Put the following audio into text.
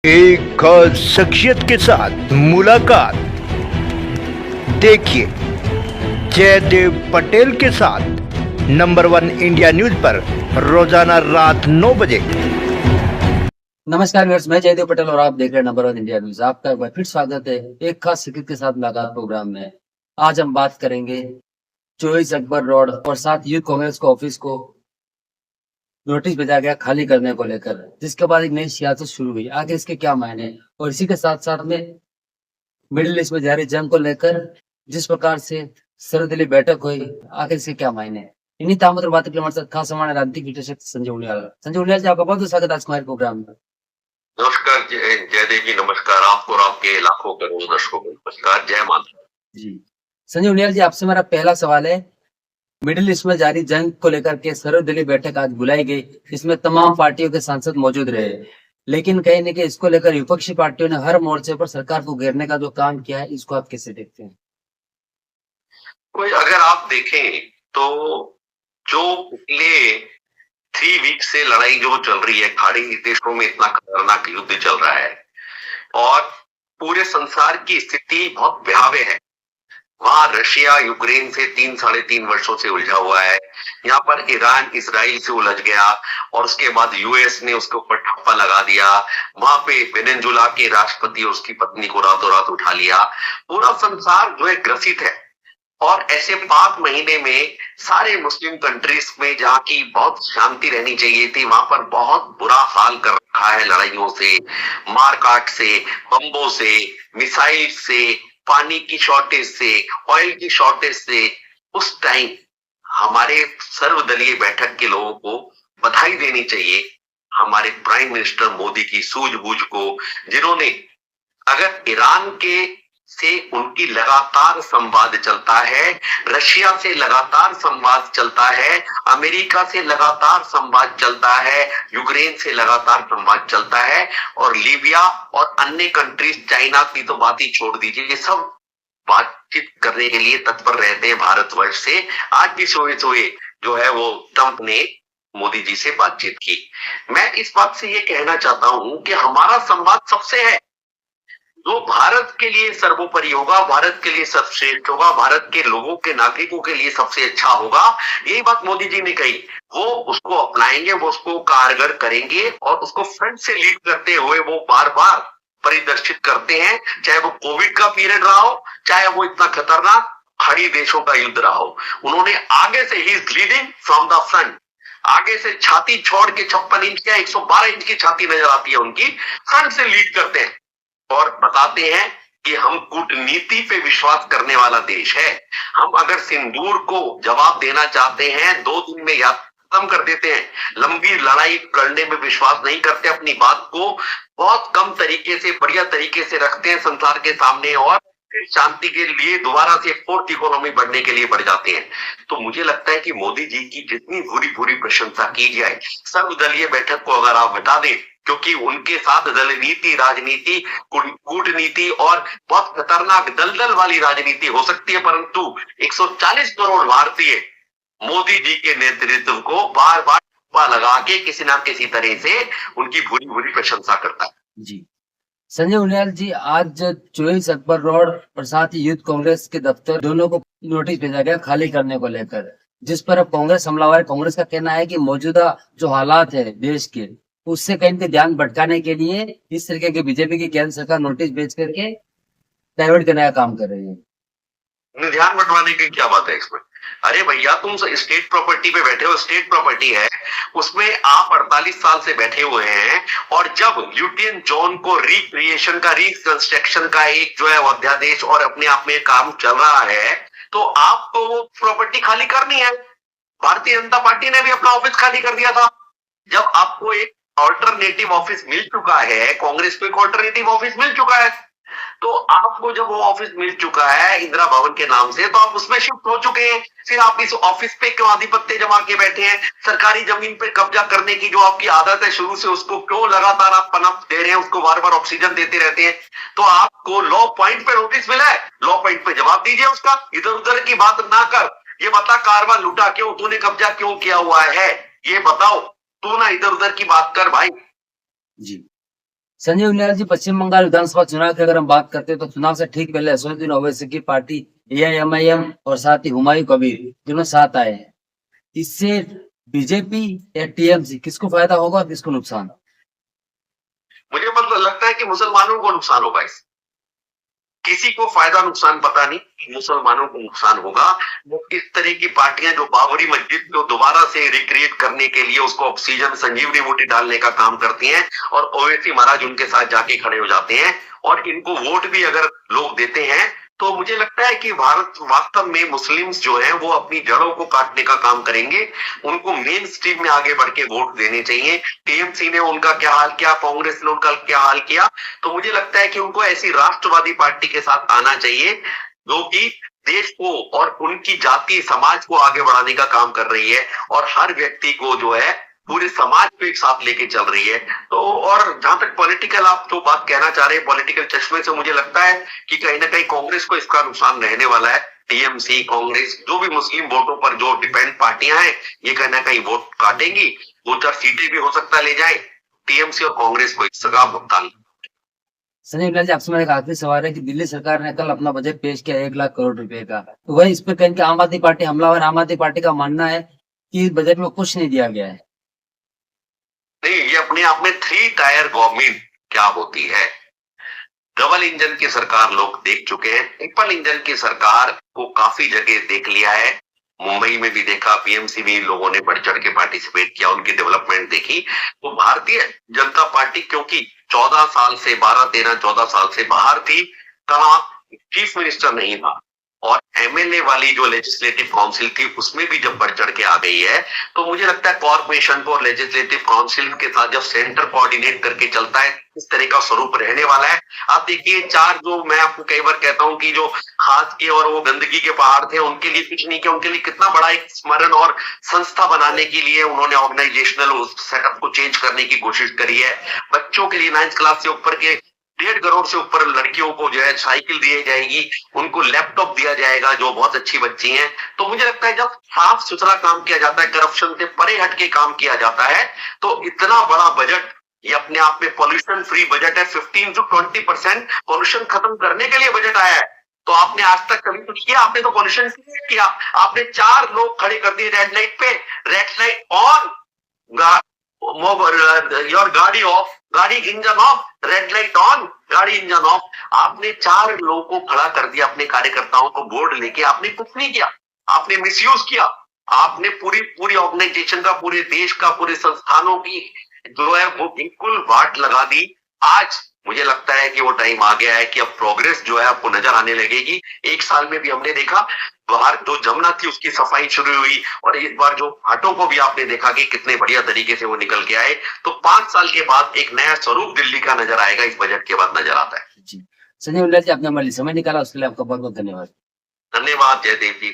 एक खास शख्सियत के साथ मुलाकात। देखिए जयदेव पटेल के साथ नंबर 1 इंडिया न्यूज पर रोजाना रात 9 बजे। नमस्कार व्यूअर्स, मैं जयदेव पटेल और आप देख रहे हैं नंबर 1 इंडिया न्यूज। आपका एक बार फिर स्वागत है एक खास शख्सियत के साथ मुलाकात प्रोग्राम में। आज हम बात करेंगे चोइस अकबर रोड और साथ यूथ कांग्रेस को ऑफिस को नोटिस भेजा गया खाली करने को लेकर, जिसके बाद एक नई सियासत शुरू हुई। आगे इसके क्या मायने और इसी के साथ साथ में मिडिल ईस्ट में जारी जंग को लेकर जिस प्रकार से सर्वदलीय बैठक हुई, आगे इसके क्या मायने। इन्हीं तामत और बातों के लिए हमारे साथ खास सामान्य राजनीतिक विश्लेषक संजय उनियाल। संजय उनियाल जी, आपका बहुत बहुत स्वागत है आज हमारे प्रोग्राम में। नमस्कार जयदेव जी, नमस्कार आपको और आपके लाखों करोड़ों दर्शकों को नमस्कार, जय माता जी संजय उनियाल जी, आपसे मेरा पहला सवाल है, मिडिल ईस्ट में जारी जंग को लेकर के सर्वदलीय बैठक आज बुलाई गई, इसमें तमाम पार्टियों के सांसद मौजूद रहे, लेकिन कहीं न कहीं इसको लेकर विपक्षी पार्टियों ने हर मोर्चे पर सरकार को घेरने का जो काम किया है, इसको आप कैसे देखते हैं? कोई अगर आप देखें तो जो पिछले 3 वीक से लड़ाई जो चल रही है, खाड़ी देशों में इतना खतरनाक युद्ध चल रहा है और पूरे संसार की स्थिति बहुत भयावह है। वहां रशिया यूक्रेन से 3-3.5 वर्षों से उलझा हुआ है। यहाँ पर ईरान इसराइल से उलझ गया और उसके बाद यूएस ने उसके ऊपर ठप्पा लगा दिया। वहां पे वेनेजुला के राष्ट्रपति और उसकी पत्नी को रातों रात उठा लिया। पूरा संसार जो है ग्रसित है और ऐसे 5 महीने में सारे मुस्लिम कंट्रीज में जहाँ की बहुत शांति रहनी चाहिए थी, वहां पर बहुत बुरा हाल कर रखा है लड़ाइयों से, मारकाट से, बम्बों से, मिसाइल से, पानी की शॉर्टेज से, ऑयल की शॉर्टेज से। उस टाइम हमारे सर्वदलीय बैठक के लोगों को बधाई देनी चाहिए, हमारे प्राइम मिनिस्टर मोदी की सूझबूझ को, जिन्होंने अगर ईरान के से उनकी लगातार संवाद चलता है, रशिया से लगातार संवाद चलता है, अमेरिका से लगातार संवाद चलता है, यूक्रेन से लगातार संवाद चलता है और लीबिया और अन्य कंट्रीज, चाइना की तो बात ही छोड़ दीजिए, ये सब बातचीत करने के लिए तत्पर रहते हैं भारतवर्ष से। आज भी सोए सोए जो है वो ट्रंप ने मोदी जी से बातचीत की। मैं इस बात से ये कहना चाहता हूं कि हमारा संवाद सबसे है जो भारत के लिए सर्वोपरि होगा, भारत के लिए सर्वश्रेष्ठ होगा, भारत के लोगों के नागरिकों के लिए सबसे अच्छा होगा। यही बात मोदी जी ने कही, वो उसको अपनाएंगे, वो उसको कारगर करेंगे और उसको फ्रंट से लीड करते हुए वो बार बार परिदर्शित करते हैं, चाहे वो कोविड का पीरियड रहा हो, चाहे वो इतना खतरनाक खाड़ी देशों का युद्ध रहा हो। उन्होंने आगे से he is leading from the front, आगे से छाती छोड़ के 56 इंच या 112 इंच की छाती नजर आती है उनकी, फ्रंट से लीड करते हैं और बताते हैं कि हम कूटनीति पे विश्वास करने वाला देश है। हम अगर सिंदूर को जवाब देना चाहते हैं 2 दिन में या खत्म कर देते हैं, लंबी लड़ाई करने में विश्वास नहीं करते, अपनी बात को बहुत कम तरीके से, बढ़िया तरीके से रखते हैं संसार के सामने और फिर शांति के लिए दोबारा से 4th इकोनॉमी बढ़ने के लिए बढ़ जाते हैं। तो मुझे लगता है कि मोदी जी की जितनी बुरी बुरी प्रशंसा की जाए, सर्वदलीय बैठक को अगर आप हटा दें, क्योंकि उनके साथ दल नीति, राजनीति, कूटनीति और बहुत खतरनाक दलदल वाली राजनीति हो सकती है, परंतु 140 करोड़ भारतीय मोदी जी के नेतृत्व को बार बार लगा के किसी ना किसी तरह से उनकी बुरी बुरी प्रशंसा करता है। जी संजय उनियाल जी, आज चोइस अकबर रोड और साथ ही यूथ कांग्रेस के दफ्तर दोनों को नोटिस भेजा गया खाली करने को लेकर, जिस पर अब कांग्रेस हमलावर है। कांग्रेस का कहना है कि मौजूदा जो हालात है देश के, उससे कहीं पे ध्यान भटकाने के लिए इस तरीके के बीजेपी की केंद्र सरकार नोटिस भेज करके डाइवर्ट करने का काम कर रही है। ध्यान बंटवाने की क्या बात है इसमें? अरे भैया, तुम स्टेट प्रॉपर्टी पे बैठे हो, स्टेट प्रॉपर्टी है, उसमें आप 48 साल से बैठे हुए हैं और जब ल्यूटियन जोन को रिक्रिएशन का, रिकंस्ट्रक्शन का एक जो है अध्यादेश और अपने आप में काम चल रहा है, तो आपको वो प्रॉपर्टी खाली करनी है। भारतीय जनता पार्टी ने भी अपना ऑफिस खाली कर दिया था। जब आपको एक ऑल्टरनेटिव ऑफिस मिल चुका है, कांग्रेस को एक ऑल्टरनेटिव ऑफिस मिल चुका है, तो आपको जब वो ऑफिस मिल चुका है इंदिरा भवन के नाम से, तो आप उसमें शिफ्ट हो चुके हैं। फिर आप इस ऑफिस पे क्यों आधिपत्य जमा के बैठे हैं? सरकारी जमीन पे कब्जा करने की जो आपकी आदत है शुरू से, उसको क्यों लगातार आप पनप दे रहे हैं, उसको बार बार ऑक्सीजन देते रहते हैं? तो आपको लॉ पॉइंट पे नोटिस मिला है, लॉ पॉइंट पे जवाब दीजिए उसका। इधर उधर की बात ना कर, ये बता कारवा लूटा क्यों, तूने कब्जा क्यों किया हुआ है, ये बताओ। तू ना इधर उधर की बात कर भाई। जी संजय उनियाल जी, पश्चिम बंगाल विधानसभा चुनाव की अगर हम बात करते हैं तो चुनाव से ठीक पहले असदुद्दीन ओवैसी की पार्टी एआईएमआईएम और साथ ही हुमायूं कबीर दोनों साथ आए हैं। इससे बीजेपी या टीएमसी किसको फायदा होगा और किसको नुकसान? मुझे मतलब लगता है कि मुसलमानों को नुकसान होगा इससे। किसी को फायदा नुकसान पता नहीं, मुसलमानों को नुकसान होगा। वो इस तरह की पार्टियां जो बाबरी मस्जिद को दोबारा से रिक्रिएट करने के लिए उसको ऑक्सीजन संजीवनी बूटी डालने का काम करती हैं और ओवैसी महाराज उनके साथ जाके खड़े हो जाते हैं और इनको वोट भी अगर लोग देते हैं तो मुझे लगता है कि भारत वास्तव में मुस्लिम्स जो है वो अपनी जड़ों को काटने का काम करेंगे। उनको मेन स्ट्रीम में आगे बढ़ के वोट देने चाहिए। टीएमसी ने उनका क्या हाल किया, कांग्रेस ने उनका क्या हाल किया, तो मुझे लगता है कि उनको ऐसी राष्ट्रवादी पार्टी के साथ आना चाहिए जो कि देश को और उनकी जाति समाज को आगे बढ़ाने का काम कर रही है और हर व्यक्ति को जो है पूरे समाज को एक साथ लेके चल रही है। तो और जहां तक पॉलिटिकल आप जो बात कहना चाह रहे हैं पॉलिटिकल चश्मे से, मुझे लगता है कि कहीं ना कहीं कांग्रेस को इसका नुकसान रहने वाला है। टीएमसी, कांग्रेस, जो भी मुस्लिम वोटों पर जो डिपेंड पार्टियां हैं, ये कहीं ना कहीं वोट काटेंगी। 2-4 सीटें भी हो सकता है ले जाए टीएमसी और कांग्रेस को इसका भुगतान। संजय उनियाल जी, आपसे मेरा एक आखिरी सवाल है कि दिल्ली सरकार ने कल अपना बजट पेश किया 1 लाख करोड़ रुपए का, तो वही इस पर कहीं कि आम आदमी पार्टी हमलावर, आम आदमी पार्टी का मानना है कि इस बजट में कुछ नहीं दिया गया है। नहीं, ये अपने आप में 3 टायर गवर्नमेंट क्या होती है। डबल इंजन की सरकार लोग देख चुके हैं, ट्रिपल इंजन की सरकार को काफी जगह देख लिया है। मुंबई में भी देखा, पीएमसी में लोगों ने बढ़ चढ़ के पार्टिसिपेट किया, उनकी डेवलपमेंट देखी। तो भारतीय जनता पार्टी क्योंकि 14 साल से 12-13-14 साल से बाहर थी, कहा चीफ मिनिस्टर नहीं था और एमएलए वाली जो लेजिस्लेटिव काउंसिल थी उसमें भी जब बढ़ चढ़ के आ गई है, तो मुझे लगता है कॉर्पोरेशन को और लेजिस्लेटिव काउंसिल के साथ जब सेंटर कोऑर्डिनेट करके चलता है, इस तरह का स्वरूप रहने वाला है। आप देखिए 4 जो मैं आपको कई बार कहता हूं कि जो खाद के और वो गंदगी के पहाड़ थे, उनके लिए कुछ नहीं किया, उनके लिए कितना बड़ा एक स्मरण और संस्था बनाने के लिए उन्होंने ऑर्गेनाइजेशनल सेटअप को चेंज करने की कोशिश करी है। बच्चों के लिए 9th क्लास से ऊपर के 1.5 करोड़ से ऊपर लड़कियों को जो है साइकिल दी जाएगी, उनको लैपटॉप दिया जाएगा जो बहुत अच्छी बच्ची हैं। तो मुझे लगता है जब साफ सुथरा काम किया जाता है, करप्शन से परे हट के काम किया जाता है, तो इतना बड़ा बजट, ये अपने आप में पॉल्यूशन फ्री बजट है। 15 to 20% पॉल्यूशन खत्म करने के लिए बजट आया है। तो आपने आज तक कभी कुछ किया? आपने तो पॉल्यूशन किया। आपने 4 लोग खड़े कर दिए रेड लाइट पे, रेड लाइट ऑन, योर गाड़ी ऑफ, गाड़ी engine of, red light on, गाड़ी इंजन ऑफ। आपने 4 लोगों को खड़ा कर दिया, अपने कार्यकर्ताओं को बोर्ड लेके। आपने कुछ नहीं किया, आपने मिसयूज किया। आपने पूरी ऑर्गेनाइजेशन का, पूरे देश का, पूरे संस्थानों की जो है वो बिल्कुल वाट लगा दी। आज मुझे लगता है कि वो टाइम आ गया है कि अब प्रोग्रेस जो है आपको नजर आने लगेगी। 1 साल में भी हमने देखा बाहर जो जमुना थी उसकी सफाई शुरू हुई और इस बार जो घाटों को भी आपने देखा कि कितने बढ़िया तरीके से वो निकल के आए। तो 5 साल के बाद एक नया स्वरूप दिल्ली का नजर आएगा, इस बजट के बाद नजर आता है। जी, संजय उनियाल जी, आपने हमारे लिए समय निकाला, उसके लिए आपका बहुत बहुत धन्यवाद। धन्यवाद जयदेव जी।